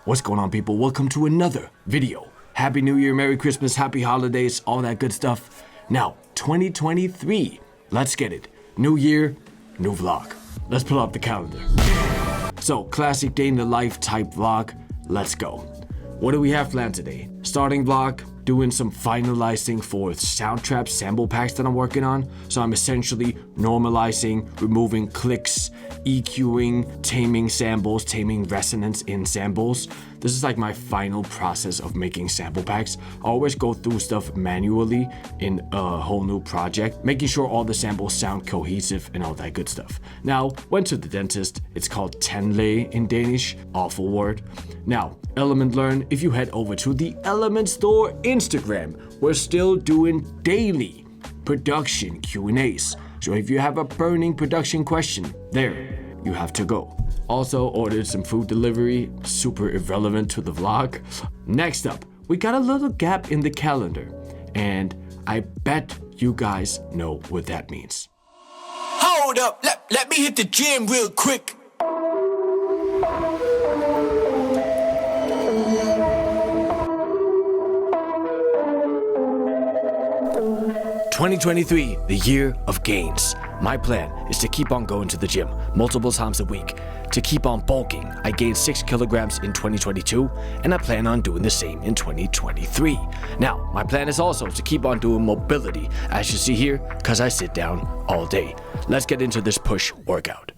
What's going on, people? Welcome to another video. Happy New Year, Merry Christmas, Happy Holidays, all that good stuff. Now, 2023. Let's get it. New year, new vlog. Let's pull up the calendar. So, classic day in the life type vlog. Let's go. What do we have planned today? Starting vlog, doing some finalizing for soundtrap sample packs that I'm working on. So I'm essentially normalizing, removing clicks, EQing, taming samples, taming resonance in samples. This is like my final process of making sample packs. I always go through stuff manually in a whole new project, making sure all the samples sound cohesive and all that good stuff. Now, went to the dentist. It's called tandlæge in Danish. Awful word. Now, Element Learn, if you head over to the Element Store Instagram, we're still doing daily production Q&As. So if you have a burning production question, there you have to go. Also ordered some food delivery, super irrelevant to the vlog. Next up, we got a little gap in the calendar, and I bet you guys know what that means. Hold up, let me hit the gym real quick. 2023, the year of gains. My plan is to keep on going to the gym multiple times a week. To keep on bulking, I gained 6 kilograms in 2022, and I plan on doing the same in 2023. Now, my plan is also to keep on doing mobility, as you see here, because I sit down all day. Let's get into this push workout.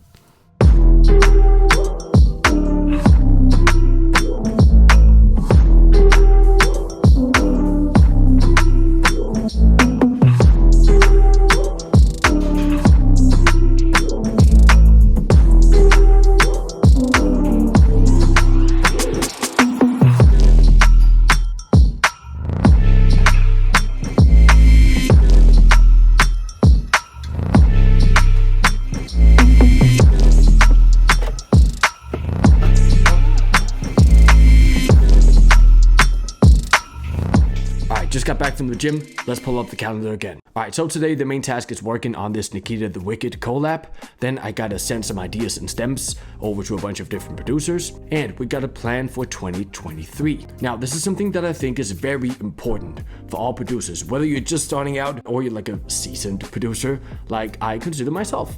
Just got back from the gym, let's pull up the calendar again. Alright, so today the main task is working on this Nikita the Wicked collab. Then I gotta send some ideas and stems over to a bunch of different producers. And we got a plan for 2023. Now, this is something that I think is very important for all producers, whether you're just starting out or you're like a seasoned producer, like I consider myself.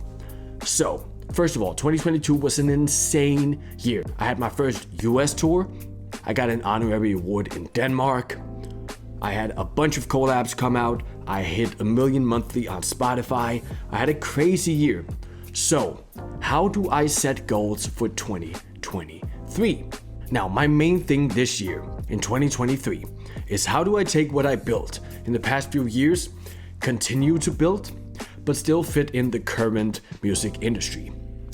So, first of all, 2022 was an insane year. I had my first US tour. I got an honorary award in Denmark. I had a bunch of collabs come out. I hit 1 million monthly on Spotify. I had a crazy year. So, how do I set goals for 2023? Now, my main thing this year, in 2023, is how do I take what I built in the past few years, continue to build, but still fit in the current music industry.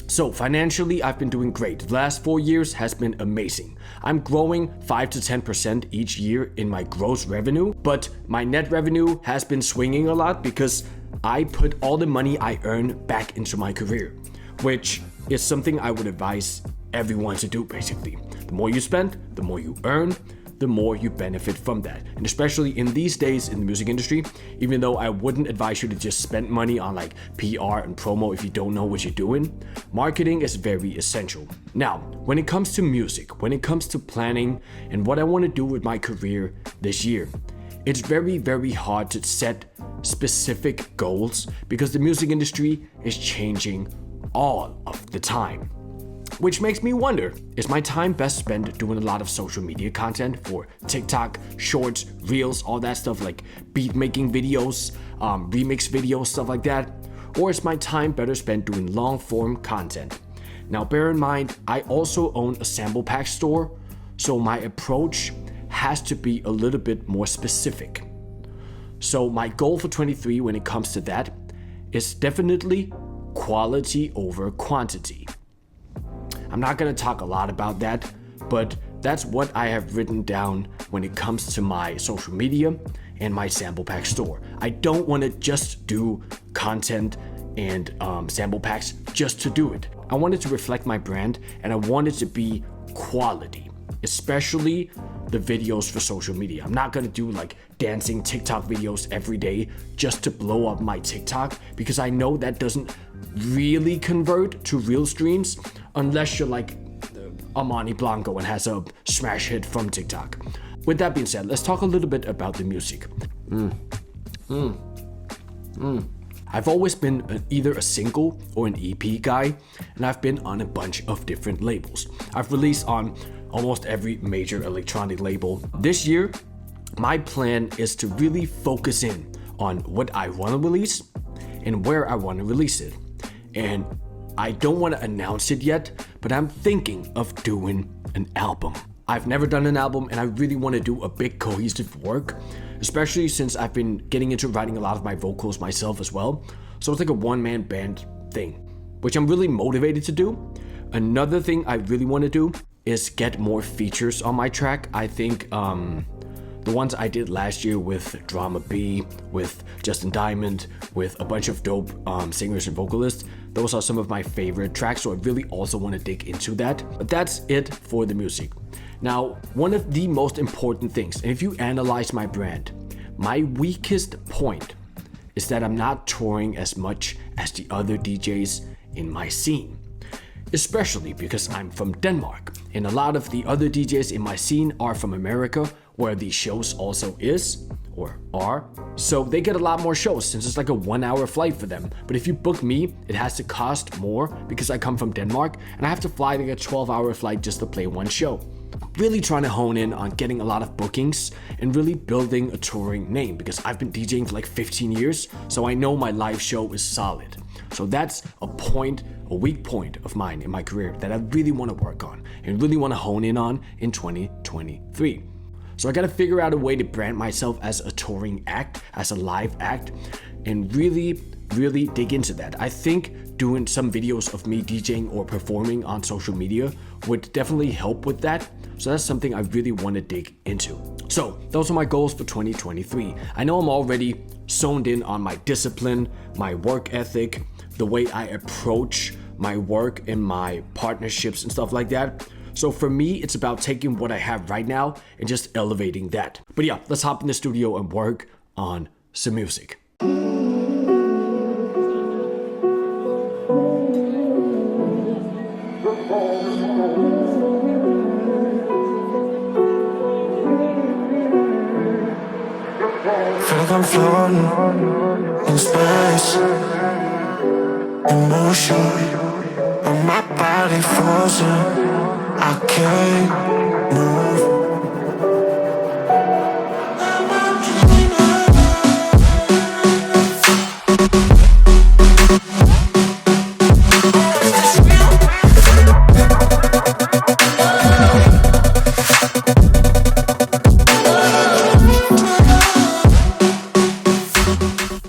So financially, I've been doing great. The last 4 years has been amazing. I'm growing 5 to 10% each year in my gross revenue, but my net revenue has been swinging a lot because I put all the money I earn back into my career, which is something I would advise everyone to do basically. The more you spend, the more you earn, the more you benefit from that. And especially in these days in the music industry, even though I wouldn't advise you to just spend money on like PR and promo if you don't know what you're doing, marketing is very essential. Now, when it comes to music, when it comes to planning and what I want to do with my career this year, it's very, very hard to set specific goals because the music industry is changing all of the time. Which makes me wonder, is my time best spent doing a lot of social media content for TikTok, shorts, reels, all that stuff like beat making videos, remix videos, stuff like that? Or is my time better spent doing long form content? Now bear in mind, I also own a sample pack store, so my approach has to be a little bit more specific. So my goal for 23 when it comes to that is definitely quality over quantity. I'm not going to talk a lot about that, but that's what I have written down when it comes to my social media and my sample pack store. I don't want to just do content and sample packs just to do it. I want it to reflect my brand and I want it to be quality, especially the videos for social media. I'm not going to do like dancing TikTok videos every day just to blow up my TikTok because I know that doesn't really convert to real streams unless you're like Armani Blanco and has a smash hit from TikTok. With that being said, let's talk a little bit about the music. I've always been either a single or an EP guy, and I've been on a bunch of different labels. I've released on almost every major electronic label. This year, my plan is to really focus in on what I want to release and where I want to release it. And I don't want to announce it yet, but I'm thinking of doing an album. I've never done an album, and I really want to do a big cohesive work, especially since I've been getting into writing a lot of my vocals myself as well. So it's like a one-man band thing, which I'm really motivated to do. Another thing I really want to do is get more features on my track. I think the ones I did last year with Drama B, with Justin Diamond, with a bunch of dope singers and vocalists, those are some of my favorite tracks, so I really also want to dig into that. But that's it for the music. Now, one of the most important things, and if you analyze my brand, my weakest point is that I'm not touring as much as the other DJs in my scene. Especially because I'm from Denmark, and a lot of the other DJs in my scene are from America, where these shows also is, or are. So they get a lot more shows since it's like a 1-hour flight for them. But if you book me, it has to cost more because I come from Denmark, and I have to fly like a 12-hour flight just to play one show. Really trying to hone in on getting a lot of bookings and really building a touring name, because I've been DJing for like 15 years, so I know my live show is solid. So that's a weak point of mine in my career that I really want to work on and really want to hone in on in 2023. So I got to figure out a way to brand myself as a touring act, as a live act, and really dig into that. I think doing some videos of me DJing or performing on social media would definitely help with that. So that's something I really want to dig into. So those are my goals for 2023. I know I'm already zoned in on my discipline, my work ethic, the way I approach my work and my partnerships and stuff like that. So for me, it's about taking what I have right now and just elevating that. But yeah, let's hop in the studio and work on some music. Feel like I'm floating in space. Emotion, but my body frozen. I can't move.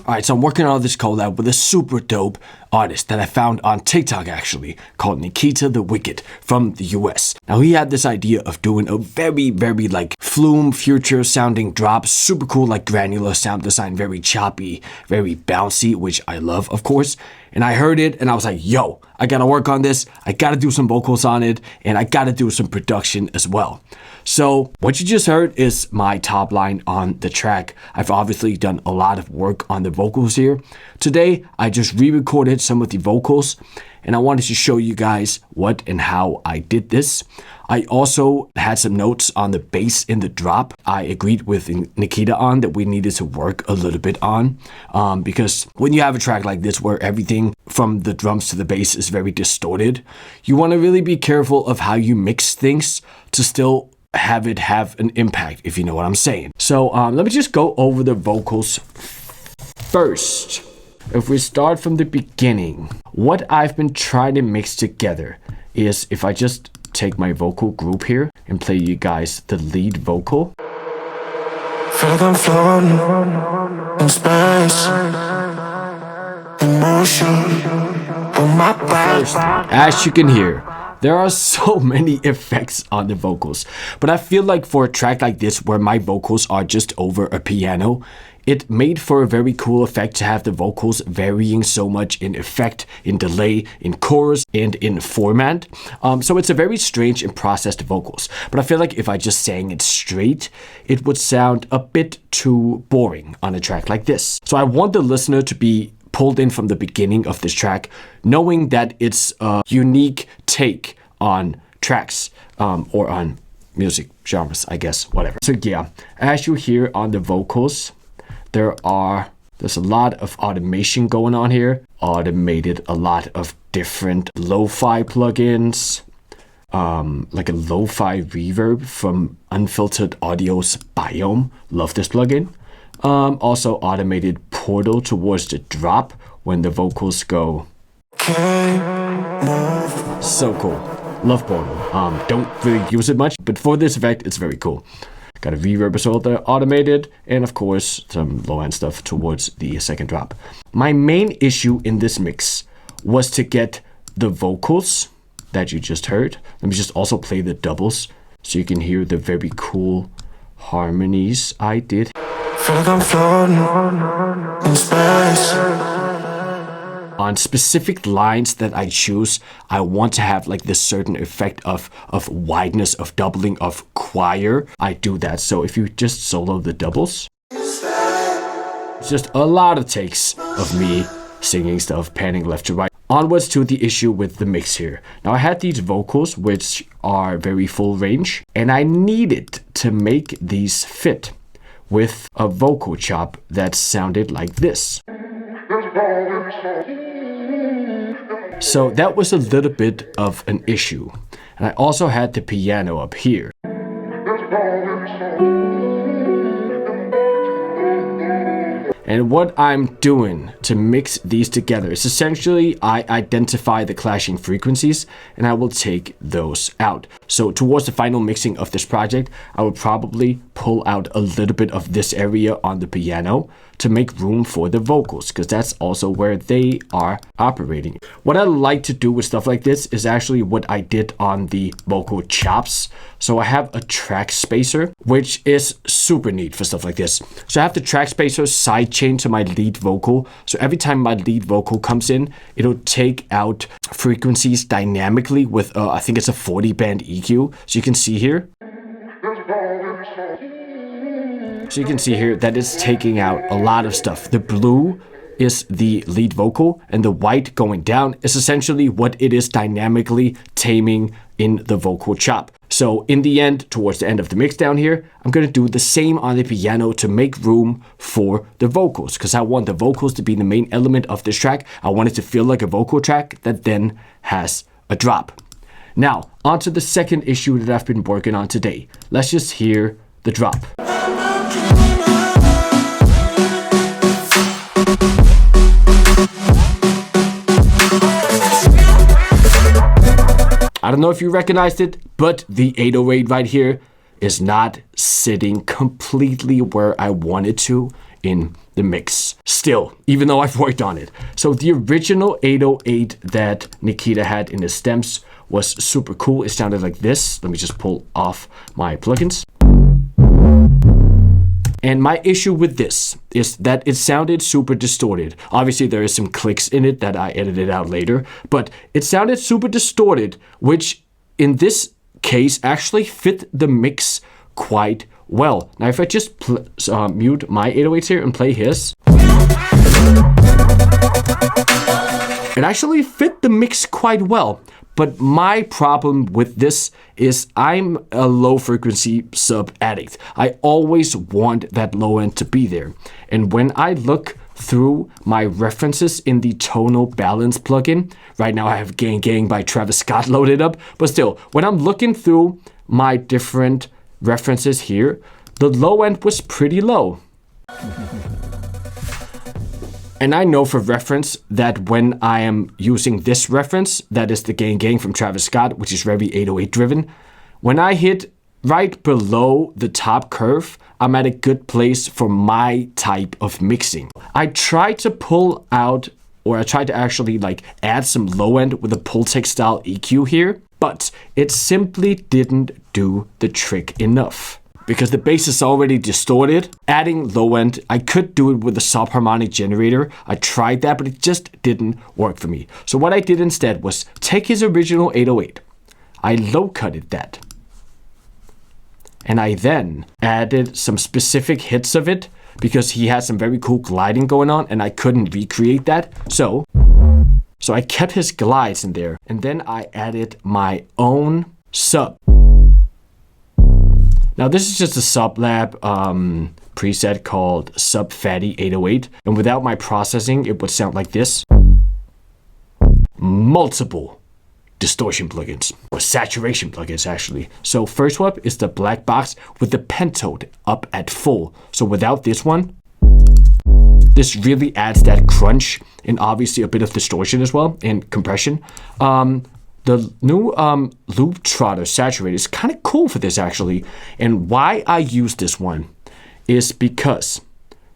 Alright, so I'm working on this collab with a super dope artist that I found on TikTok actually, called Nikita the Wicked from the US. Now he had this idea of doing a very like Flume future sounding drop, super cool, like granular sound design, very choppy, very bouncy, which I love of course. And I heard it and I was like, yo, I gotta work on this, I gotta do some vocals on it, and I gotta do some production as well. So what you just heard is my top line on the track. I've obviously done a lot of work on the vocals here. Today, I just re-recorded some of the vocals, and I wanted to show you guys what and how I did this. I also had some notes on the bass in the drop. I agreed with Nikita on that we needed to work a little bit on, because when you have a track like this where everything from the drums to the bass is very distorted, you want to really be careful of how you mix things to still have it have an impact, if you know what I'm saying. So let me just go over the vocals first. If we start from the beginning, what I've been trying to mix together is, if I just take my vocal group here and play you guys the lead vocal. Feel like I'm floating in space. Emotion, but my First, as you can hear, there are so many effects on the vocals, but I feel like for a track like this where my vocals are just over a piano, it made for a very cool effect to have the vocals varying so much in effect, in delay, in chorus, and in format. So it's a very strange and processed vocals, but I feel like if I just sang it straight, it would sound a bit too boring on a track like this. So I want the listener to be pulled in from the beginning of this track, knowing that it's a unique take on tracks. or on music genres, I guess, whatever. So yeah, as you hear on the vocals, there's a lot of automation going on here. Automated a lot of different lo-fi plugins, like a lo-fi reverb from Unfiltered Audio's Biome. Love this plugin. Also automated portal towards the drop when the vocals go. So cool. Love portal. Don't really use it much, but for this effect, it's very cool. Got a reverb as well there, automated, and of course, some low-end stuff towards the second drop. My main issue in this mix was to get the vocals that you just heard. Let me just also play the doubles so you can hear the very cool harmonies I did. Feel like I'm floating in space. On specific lines that I choose, I want to have like this certain effect of wideness, of doubling, of choir. I do that. So if you just solo the doubles, it's just a lot of takes of me singing stuff, panning left to right. Onwards to the issue with the mix here. Now I had these vocals which are very full range, and I needed to make these fit with a vocal chop that sounded like this. So that was a little bit of an issue. And I also had the piano up here. And what I'm doing to mix these together is essentially I identify the clashing frequencies and I will take those out. So towards the final mixing of this project, I will probably pull out a little bit of this area on the piano to make room for the vocals, because that's also where they are operating. What I like to do with stuff like this is actually what I did on the vocal chops. So I have a track spacer, which is super neat for stuff like this. So I have the track spacer sidechain to my lead vocal. So every time my lead vocal comes in, it'll take out frequencies dynamically with, I think it's a 40 band EQ. So you can see here. So you can see here that it's taking out a lot of stuff. The blue is the lead vocal, and the white going down is essentially what it is dynamically taming in the vocal chop. So in the end, towards the end of the mix down here, I'm going to do the same on the piano to make room for the vocals, because I want the vocals to be the main element of this track. I want it to feel like a vocal track that then has a drop. Now, on to the second issue that I've been working on today. Let's just hear the drop. I don't know if you recognized it, but the 808 right here is not sitting completely where I want it to in the mix. Still, even though I've worked on it. So the original 808 that Nikita had in the stems was super cool. It sounded like this. Let me just pull off my plugins. And my issue with this is that it sounded super distorted. Obviously, there is some clicks in it that I edited out later, but it sounded super distorted, which in this case actually fit the mix quite well. Now, if I just mute my 808s here and play his, it actually fit the mix quite well. But my problem with this is I'm a low frequency sub addict. I always want that low end to be there. And when I look through my references in the tonal balance plugin, right now I have Gang Gang by Travis Scott loaded up, but still, when I'm looking through my different references here, the low end was pretty low. And I know for reference that when I am using this reference, that is the Gang Gang from Travis Scott, which is very 808 driven, when I hit right below the top curve, I'm at a good place for my type of mixing. I tried to pull out, or I tried to actually like add some low end with a Pultec style EQ here, but it simply didn't do the trick enough. Because the bass is already distorted, adding low end, I could do it with a subharmonic generator. I tried that, but it just didn't work for me. So what I did instead was take his original 808. I low cutted that. And I then added some specific hits of it because he had some very cool gliding going on and I couldn't recreate that. So I kept his glides in there, and then I added my own sub. Now this is just a sub-lab preset called Sub Fatty 808, and without my processing, it would sound like this. Multiple distortion plugins, or saturation plugins actually. So first one is the black box with the pentode up at full. So without this one, this really adds that crunch and obviously a bit of distortion as well and compression. The new loop trotter saturated is kind of cool for this actually. And why I use this one is because,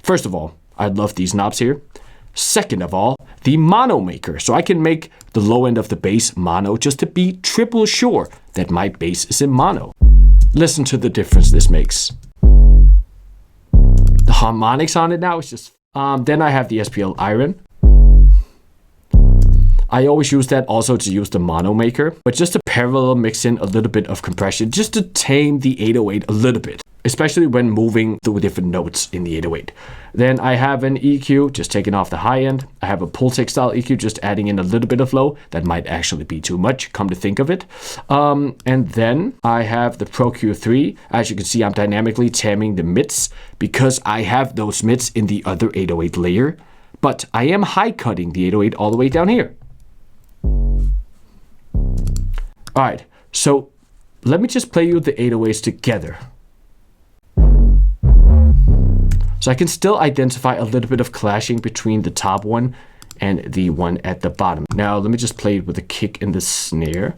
first of all, I love these knobs here. Second of all, the mono maker. So I can make the low end of the bass mono just to be triple sure that my bass is in mono. Listen to the difference this makes. The harmonics on it now is just... then I have the SPL Iron. I always use that also to use the mono maker, but just to parallel mix in a little bit of compression, just to tame the 808 a little bit, especially when moving through different notes in the 808. Then I have an EQ, just taking off the high end. I have a Pultec style EQ, just adding in a little bit of low. That might actually be too much, come to think of it. And then I have the Pro Q3. As you can see, I'm dynamically taming the mids because I have those mids in the other 808 layer, but I am high cutting the 808 all the way down here. All right, so let me just play you the 808s together. So I can still identify a little bit of clashing between the top one and the one at the bottom. Now, let me just play it with a kick and the snare.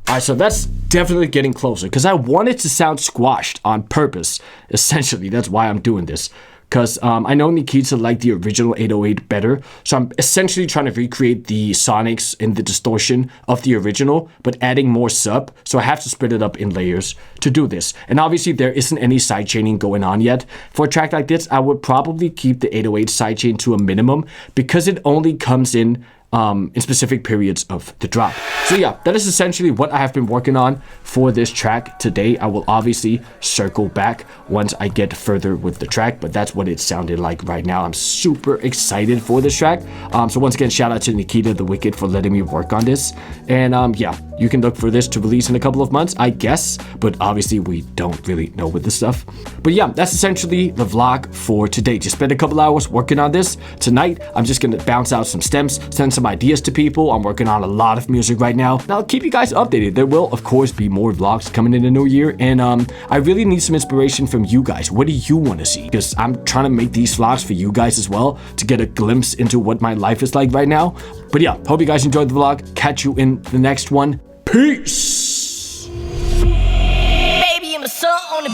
Alright, so that's definitely getting closer because I want it to sound squashed on purpose. Essentially, that's why I'm doing this. Because I know Nikita liked the original 808 better, so I'm essentially trying to recreate the sonics and the distortion of the original, but adding more sub, so I have to split it up in layers to do this. And obviously there isn't any sidechaining going on yet. For a track like this, I would probably keep the 808 sidechain to a minimum, because it only comes in specific periods of the drop. So yeah, that is essentially what I have been working on for this track today. I will obviously circle back once I get further with the track, but that's what it sounded like right now. I'm super excited for this track. So once again, shout out to Nikita the Wicked for letting me work on this. And yeah, you can look for this to release in a couple of months, I guess, but obviously we don't really know with this stuff. But yeah, that's essentially the vlog for today. Just spent a couple hours working on this. Tonight, I'm just gonna bounce out some stems, send some ideas to people. I'm working on a lot of music right now. Now, I'll keep you guys updated. There will, of course, be more vlogs coming in the new year, and I really need some inspiration from you guys. What do you want to see? Because I'm trying to make these vlogs for you guys as well, to get a glimpse into what my life is like right now. But yeah, hope you guys enjoyed the vlog. Catch you in the next one. Peace! Baby, I'm a son on the